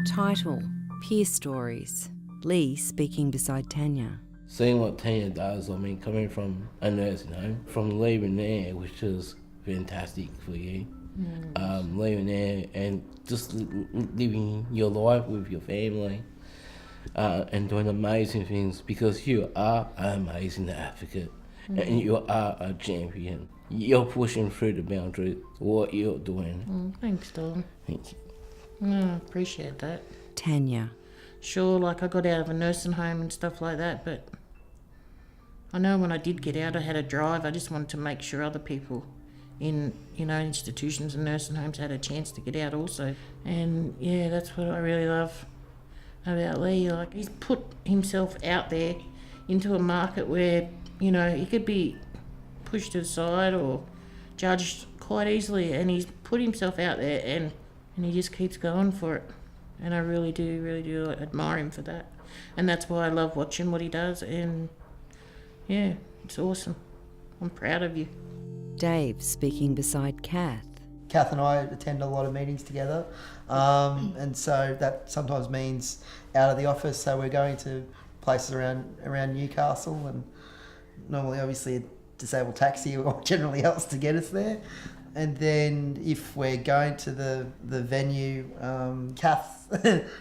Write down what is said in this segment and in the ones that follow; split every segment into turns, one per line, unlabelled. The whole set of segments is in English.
Title: Peer Stories. Lee speaking beside Tanya.
Seeing what Tanya does, coming from a nursing home, from leaving there, which is fantastic for you, leaving there and just living your life with your family and doing amazing things, because you are an amazing advocate and you are a champion. You're pushing through the boundaries, what you're doing.
Thanks, Dawn.
Thank you.
I appreciate that.
Tanya.
Sure, I got out of a nursing home and stuff like that, but I know when I did get out, I had a drive. I just wanted to make sure other people in, institutions and nursing homes had a chance to get out also. And yeah, that's what I really love about Lee. He's put himself out there into a market where, he could be pushed aside or judged quite easily, and he's put himself out there and he just keeps going for it. And I really do admire him for that. And that's why I love watching what he does, and yeah, it's awesome. I'm proud of you.
Dave speaking beside Kath.
Kath and I attend a lot of meetings together, and so that sometimes means out of the office. So we're going to places around Newcastle, and normally obviously a disabled taxi or generally helps to get us there. And then if we're going to the venue, Kath,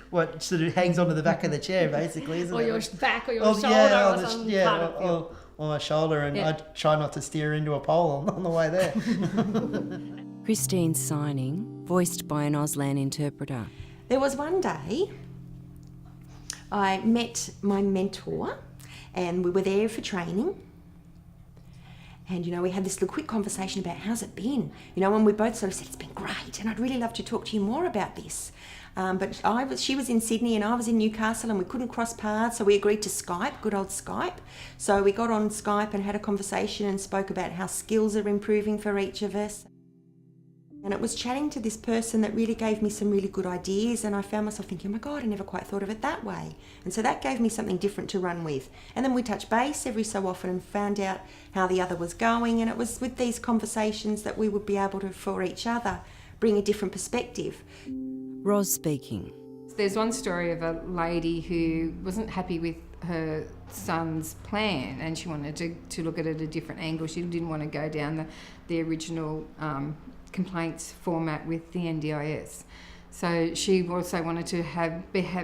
what sort of hangs onto the back of the chair basically, isn't
or
it?
Your back or your shoulder or some part of you.
On my shoulder, and I try not to steer into a pole on the way there.
Christine signing, voiced by an Auslan interpreter.
There was one day I met my mentor and we were there for training. And, we had this little quick conversation about how's it been? And we both sort of said, it's been great, and I'd really love to talk to you more about this. But she was in Sydney and I was in Newcastle, and we couldn't cross paths, so we agreed to Skype, good old Skype. So we got on Skype and had a conversation and spoke about how skills are improving for each of us. And it was chatting to this person that really gave me some really good ideas, and I found myself thinking, oh my God, I never quite thought of it that way. And so that gave me something different to run with. And then we touched base every so often and found out how the other was going, and it was with these conversations that we would be able to, for each other, bring a different perspective.
Ros speaking.
There's one story of a lady who wasn't happy with her son's plan, and she wanted to look at it at a different angle. She didn't want to go down the original complaints format with the NDIS. So she also wanted to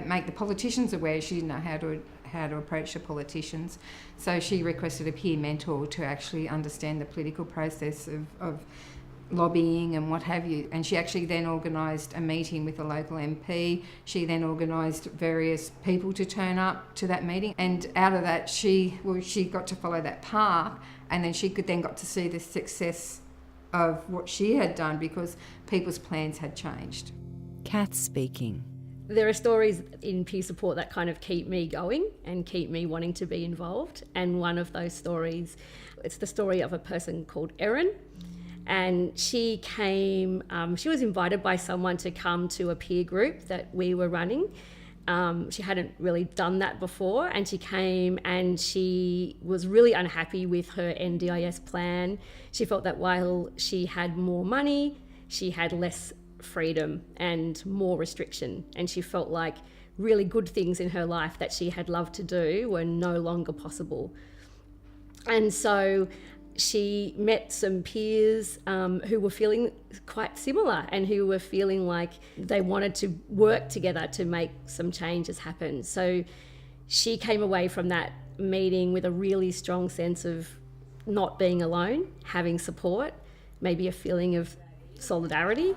make the politicians aware. She didn't know how to approach the politicians. So she requested a peer mentor to actually understand the political process of lobbying and what have you. And she actually then organised a meeting with a local MP. She then organised various people to turn up to that meeting. And out of that, she got to follow that path, and then she got to see the success of what she had done because people's plans had changed.
Kath speaking.
There are stories in peer support that kind of keep me going and keep me wanting to be involved. And one of those stories, it's the story of a person called Erin. And she came, she was invited by someone to come to a peer group that we were running. She hadn't really done that before, and she came and she was really unhappy with her NDIS plan. She felt that while she had more money, she had less freedom and more restriction, and she felt like really good things in her life that she had loved to do were no longer possible. And so she met some peers who were feeling quite similar and who were feeling like they wanted to work together to make some changes happen. So she came away from that meeting with a really strong sense of not being alone, having support, maybe a feeling of solidarity.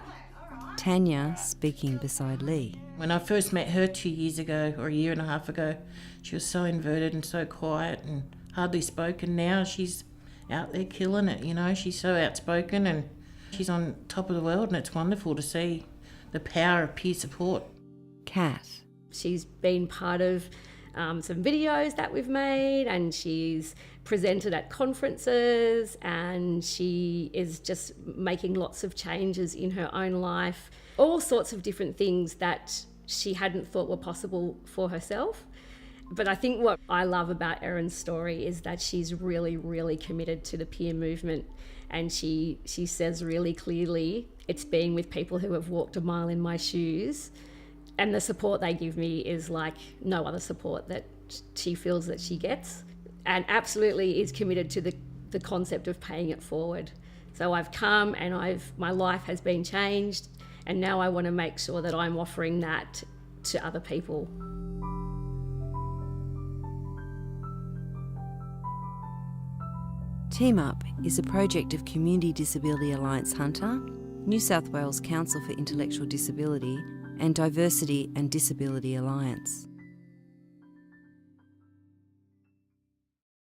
Tanya speaking beside Lee.
When I first met her 2 years ago, or a year and a half ago, she was so inverted and so quiet and hardly spoken. Now she's out there killing it, she's so outspoken and she's on top of the world, and it's wonderful to see the power of peer support.
Kath.
She's been part of some videos that we've made, and she's presented at conferences, and she is just making lots of changes in her own life, all sorts of different things that she hadn't thought were possible for herself. But I think what I love about Erin's story is that she's really, really committed to the peer movement, and she says really clearly, it's being with people who have walked a mile in my shoes And the support they give me is like no other support that she feels that she gets, and absolutely is committed to the concept of paying it forward. So I've come and my life has been changed, and now I want to make sure that I'm offering that to other people.
Team Up is a project of Community Disability Alliance Hunter, New South Wales Council for Intellectual Disability, and Diversity and Disability Alliance.